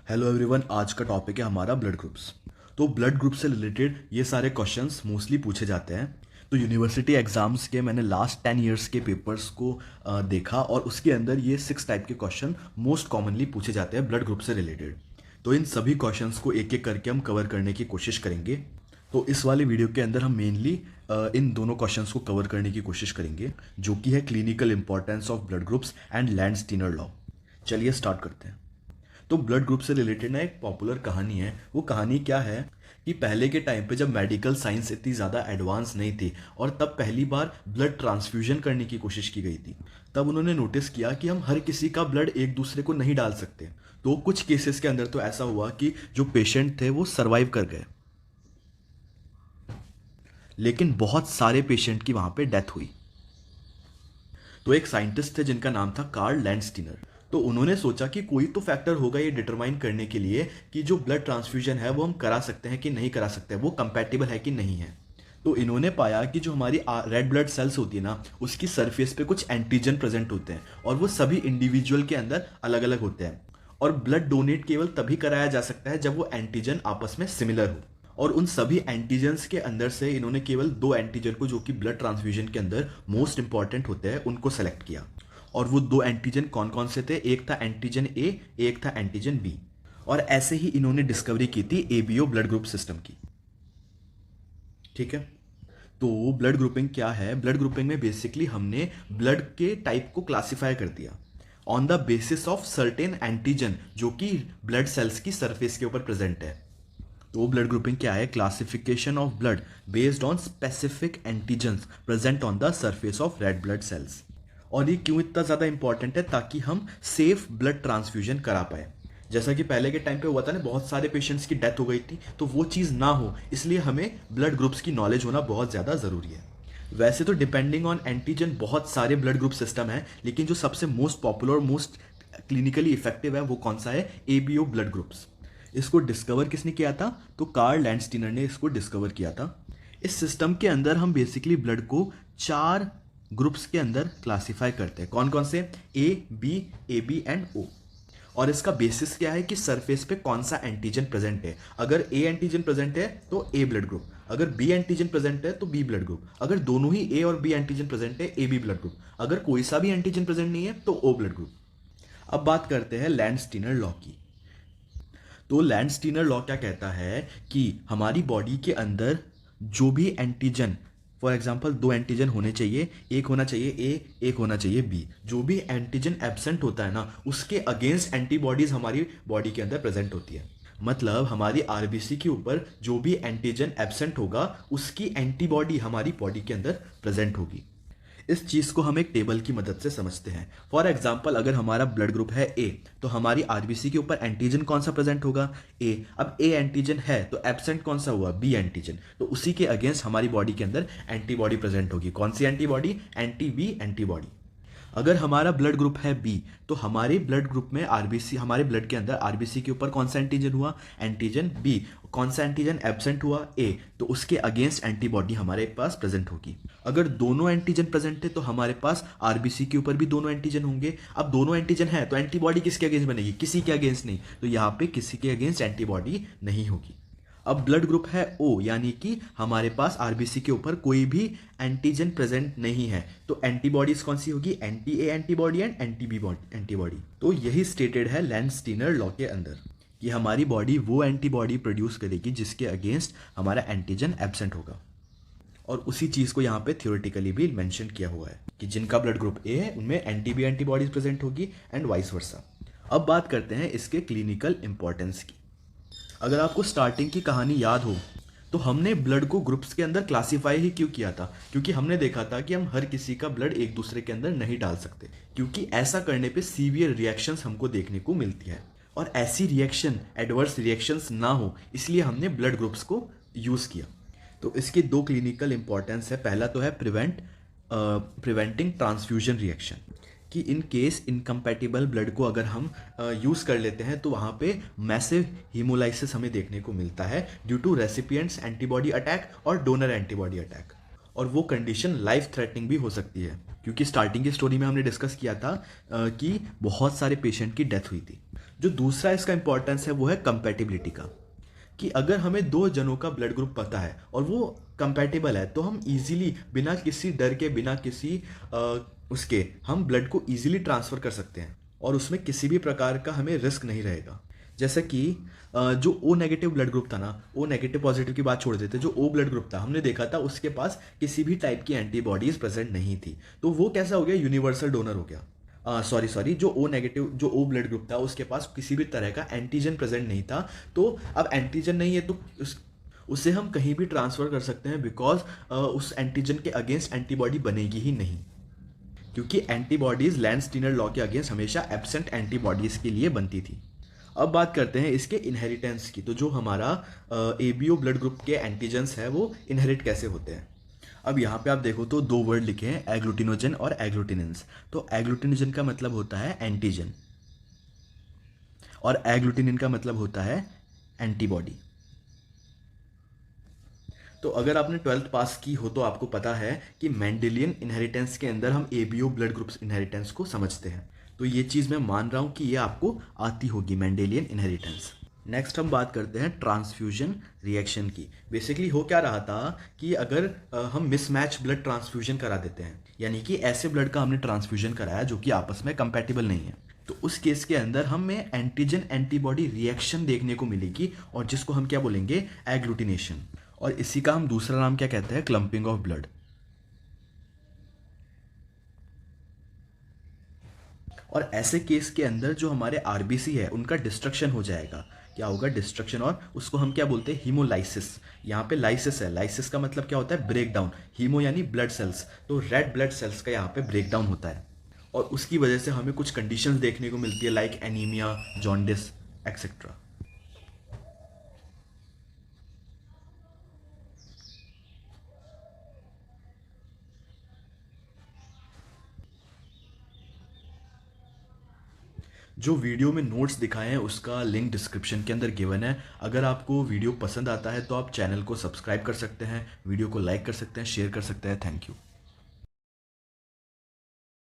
Hello everyone, आज का topic है हमारा ब्लड ग्रुप्स। तो ब्लड ग्रुप से रिलेटेड ये सारे क्वेश्चंस मोस्टली पूछे जाते हैं। तो यूनिवर्सिटी एग्जाम्स के मैंने लास्ट 10 ईयर्स के पेपर्स को देखा और उसके अंदर ये 6 टाइप के क्वेश्चन मोस्ट कॉमनली पूछे जाते हैं ब्लड ग्रुप से रिलेटेड। तो इन सभी क्वेश्चंस को एक एक करके हम कवर करने की कोशिश करेंगे। तो इस वाले वीडियो के अंदर हम मेनली इन दोनों क्वेश्चंस को कवर करने की कोशिश करेंगे, जो कि है clinical importance of blood groups and land-Steiner law. चलिए स्टार्ट करते हैं। तो ब्लड ग्रुप से रिलेटेड ना एक पॉपुलर कहानी है। वो कहानी क्या है कि पहले के टाइम पे जब मेडिकल साइंस इतनी ज़्यादा एडवांस नहीं थी और तब पहली बार ब्लड ट्रांसफ्यूजन करने की कोशिश की गई थी, तब उन्होंने नोटिस किया कि हम हर किसी का ब्लड एक दूसरे को नहीं डाल सकते। तो कुछ केसेस के अंदर तो ऐसा हुआ कि जो पेशेंट थे वो सर्वाइव कर गए, लेकिन बहुत सारे पेशेंट की वहाँ पे डेथ हुई। तो एक साइंटिस्ट थे जिनका नाम था कार्ल लैंडस्टीनर। तो उन्होंने सोचा कि कोई तो फैक्टर होगा ये डिटरमाइन करने के लिए कि जो ब्लड ट्रांसफ्यूजन है वो हम करा सकते हैं कि नहीं करा सकते हैं, वो कंपैटिबल है कि नहीं है। तो इन्होंने पाया कि जो हमारी रेड ब्लड सेल्स होती है ना, उसकी सरफेस पे कुछ एंटीजन प्रेजेंट होते हैं और वो सभी इंडिविजुअल के अंदर अलग अलग होते हैं। और ब्लड डोनेट केवल तभी कराया जा सकता है जब वो एंटीजन आपस में सिमिलर हो। और उन सभी एंटीजन्स के अंदर से इन्होंने केवल 2 एंटीजन को, जो कि ब्लड ट्रांसफ्यूजन के अंदर मोस्ट इंपॉर्टेंट होते हैं, उनको सेलेक्ट किया। और वो 2 एंटीजन कौन कौन से थे? एक था एंटीजन ए, एक था एंटीजन बी। और ऐसे ही इन्होंने डिस्कवरी की थी एबीओ ब्लड ग्रुप सिस्टम की। ठीक है। तो ब्लड ग्रुपिंग क्या है? ब्लड ग्रुपिंग में बेसिकली हमने ब्लड के टाइप को क्लासिफाई कर दिया on the basis of certain antigen जो कि ब्लड सेल्स की सरफेस के ऊपर प्रेजेंट है। तो ब्लड ग्रुपिंग क्या है? Classification of blood based on specific antigens present on the surface of red blood cells. और ये क्यों इतना ज़्यादा इंपॉर्टेंट है? ताकि हम सेफ ब्लड ट्रांसफ्यूजन करा पाए। जैसा कि पहले के टाइम पे हुआ था ना, बहुत सारे पेशेंट्स की डेथ हो गई थी, तो वो चीज़ ना हो इसलिए हमें ब्लड ग्रुप्स की नॉलेज होना बहुत ज़्यादा ज़रूरी है। वैसे तो डिपेंडिंग ऑन एंटीजन बहुत सारे ब्लड ग्रुप सिस्टम है, लेकिन जो सबसे मोस्ट पॉपुलर और मोस्ट क्लिनिकली इफेक्टिव है वो कौन सा है? ABO blood groups. इसको डिस्कवर किसने किया था? तो कार्ल लैंडस्टीनर ने इसको डिस्कवर किया था। इस सिस्टम के अंदर हम बेसिकली ब्लड को 4 ग्रुप्स के अंदर क्लासिफाई करते हैं। कौन कौन से? ए, बी, ए बी एंड ओ। और इसका बेसिस क्या है कि सरफेस पे कौन सा एंटीजन प्रेजेंट है। अगर ए एंटीजन प्रेजेंट है तो ए ब्लड ग्रुप, अगर बी एंटीजन प्रेजेंट है तो बी ब्लड ग्रुप, अगर दोनों ही ए और बी एंटीजन प्रेजेंट है ए बी ब्लड ग्रुप, अगर कोई सा भी एंटीजन प्रेजेंट नहीं है तो ओ ब्लड ग्रुप। अब बात करते हैं लैंडस्टीनर लॉ की। तो लैंडस्टीनर लॉ क्या कहता है कि हमारी बॉडी के अंदर जो भी एंटीजन, फॉर एग्जाम्पल 2 एंटीजन होने चाहिए, एक होना चाहिए ए, एक होना चाहिए बी। जो भी एंटीजन एब्सेंट होता है ना, उसके अगेंस्ट एंटीबॉडीज हमारी बॉडी के अंदर प्रेजेंट होती है। मतलब हमारी आरबीसी के ऊपर जो भी एंटीजन एब्सेंट होगा उसकी एंटीबॉडी हमारी बॉडी के अंदर प्रेजेंट होगी। इस चीज़ को हम एक टेबल की मदद से समझते हैं। फॉर एग्जाम्पल अगर हमारा ब्लड ग्रुप है ए, तो हमारी आरबीसी के ऊपर एंटीजन कौन सा प्रेजेंट होगा? ए। अब ए एंटीजन है तो एब्सेंट कौन सा हुआ? B antigen. तो उसी के अगेंस्ट हमारी बॉडी के अंदर एंटीबॉडी प्रेजेंट होगी। कौन सी एंटीबॉडी? Anti B antibody. अगर हमारा ब्लड ग्रुप है बी, तो हमारे ब्लड ग्रुप में आरबीसी, हमारे ब्लड के अंदर आरबीसी के ऊपर कौन सा एंटीजन हुआ? Antigen B. कौन सा एंटीजन एब्सेंट हुआ? ए। तो उसके अगेंस्ट एंटीबॉडी हमारे पास प्रेजेंट होगी। अगर दोनों एंटीजन प्रेजेंट है तो हमारे पास आरबीसी के ऊपर भी दोनों एंटीजन होंगे। अब दोनों एंटीजन है तो एंटीबॉडी किसके अगेंस्ट बनेगी? किसी के अगेंस्ट नहीं। तो यहाँ पे किसी के अगेंस्ट एंटीबॉडी नहीं होगी। अब ब्लड ग्रुप है ओ, यानी कि हमारे पास आरबीसी के ऊपर कोई भी एंटीजन प्रेजेंट नहीं है, तो एंटीबॉडीज कौन सी होगी? Anti A antibody and anti B antibody. तो यही स्टेटेड है लैंडस्टीनर लॉ के अंदर कि हमारी बॉडी वो एंटीबॉडी प्रोड्यूस करेगी जिसके अगेंस्ट हमारा एंटीजन एब्सेंट होगा। और उसी चीज़ को यहाँ पे थ्योरेटिकली भी मेंशन किया हुआ है कि जिनका ब्लड ग्रुप ए है उनमें एंटी बी एंटीबॉडीज प्रेजेंट होगी एंड वाइस वर्सा। अब बात करते हैं इसके क्लिनिकल इंपॉर्टेंस की। अगर आपको स्टार्टिंग की कहानी याद हो तो हमने ब्लड को ग्रुप्स के अंदर क्लासिफाई ही क्यों किया था? क्योंकि हमने देखा था कि हम हर किसी का ब्लड एक दूसरे के अंदर नहीं डाल सकते, क्योंकि ऐसा करने पे सीवियर रिएक्शंस हमको देखने को मिलती है और ऐसी रिएक्शन, एडवर्स रिएक्शंस ना हो इसलिए हमने ब्लड ग्रुप्स को यूज़ किया। तो इसके 2 क्लिनिकल इंपॉर्टेंस है। पहला तो है प्रिवेंटिंग ट्रांसफ्यूजन रिएक्शन, कि इन केस इनकम्पैटिबल ब्लड को अगर हम यूज़ कर लेते हैं तो वहाँ पे मैसिव हीमोलाइसिस हमें देखने को मिलता है due to recipients antibody attack और डोनर एंटीबॉडी अटैक। और वो कंडीशन लाइफ थ्रेटनिंग भी हो सकती है, क्योंकि स्टार्टिंग की स्टोरी में हमने डिस्कस किया था कि बहुत सारे पेशेंट की डेथ हुई थी। जो दूसरा इसका इंपॉर्टेंस है वो है कंपैटिबिलिटी का, कि अगर हमें दो जनों का ब्लड ग्रुप पता है और वो कंपैटिबल है तो हम इजीली बिना किसी डर के, बिना किसी उसके हम ब्लड को इजीली ट्रांसफ़र कर सकते हैं और उसमें किसी भी प्रकार का हमें रिस्क नहीं रहेगा। जैसे कि जो ओ नेगेटिव ब्लड ग्रुप था ना, ओ नेगेटिव पॉजिटिव की बात छोड़ देते, जो ओ ब्लड ग्रुप था हमने देखा था उसके पास किसी भी टाइप की एंटीबॉडीज प्रेजेंट नहीं थी, तो वो कैसा हो गया, यूनिवर्सल डोनर हो गया। सॉरी, जो ओ नेगेटिव, जो ओ ब्लड ग्रुप था उसके पास किसी भी तरह का एंटीजन प्रेजेंट नहीं था, तो अब एंटीजन नहीं है तो उसे हम कहीं भी ट्रांसफ़र कर सकते हैं, बिकॉज उस एंटीजन के अगेंस्ट एंटीबॉडी बनेगी ही नहीं, क्योंकि एंटीबॉडीज लैंडस्टीनर लॉ के अगेंस्ट हमेशा एब्सेंट एंटीबॉडीज के लिए बनती थी। अब बात करते हैं इसके इनहेरिटेंस की। तो जो हमारा एबीओ ब्लड ग्रुप के एंटीजन्स है वो इनहेरिट कैसे होते हैं। अब यहाँ पे आप देखो तो दो वर्ड लिखे हैं, एग्लूटिनोजन और एग्लूटिनेंस। तो एग्लूटिनोजन का मतलब होता है एंटीजन और एग्लूटिनिन का मतलब होता है एंटीबॉडी। तो अगर आपने 12th पास की हो तो आपको पता है कि मेंडेलियन इनहेरिटेंस के अंदर हम एबीओ ब्लड ग्रुप्स इनहेरिटेंस को समझते हैं, तो ये चीज़ मैं मान रहा हूँ कि ये आपको आती होगी, मेंडेलियन इनहेरिटेंस। नेक्स्ट हम बात करते हैं ट्रांसफ्यूजन रिएक्शन की। बेसिकली हो क्या रहा था कि अगर हम मिसमैच ब्लड ट्रांसफ्यूजन करा देते हैं, यानी कि ऐसे ब्लड का हमने ट्रांसफ्यूजन कराया जो कि आपस में कंपैटिबल नहीं है, तो उस केस के अंदर हमें एंटीजन एंटीबॉडी रिएक्शन देखने को मिलेगी और जिसको हम क्या बोलेंगे, एग्लूटिनेशन। और इसी का हम दूसरा नाम क्या कहते हैं, क्लम्पिंग ऑफ ब्लड। और ऐसे केस के अंदर जो हमारे आरबीसी है उनका डिस्ट्रक्शन हो जाएगा। क्या होगा, डिस्ट्रक्शन, और उसको हम क्या बोलते हैं, हीमोलाइसिस। यहाँ पे लाइसिस है, लाइसिस का मतलब क्या होता है, ब्रेक डाउन। हीमो यानी ब्लड सेल्स, तो रेड ब्लड सेल्स का यहाँ पे ब्रेक डाउन होता है और उसकी वजह से हमें कुछ कंडीशंस देखने को मिलती है, लाइक एनीमिया, जॉन्डिस एक्सेट्रा। जो वीडियो में नोट्स दिखाए हैं उसका लिंक डिस्क्रिप्शन के अंदर गिवन है। अगर आपको वीडियो पसंद आता है तो आप चैनल को सब्सक्राइब कर सकते हैं, वीडियो को लाइक कर सकते हैं, शेयर कर सकते हैं। Thank you.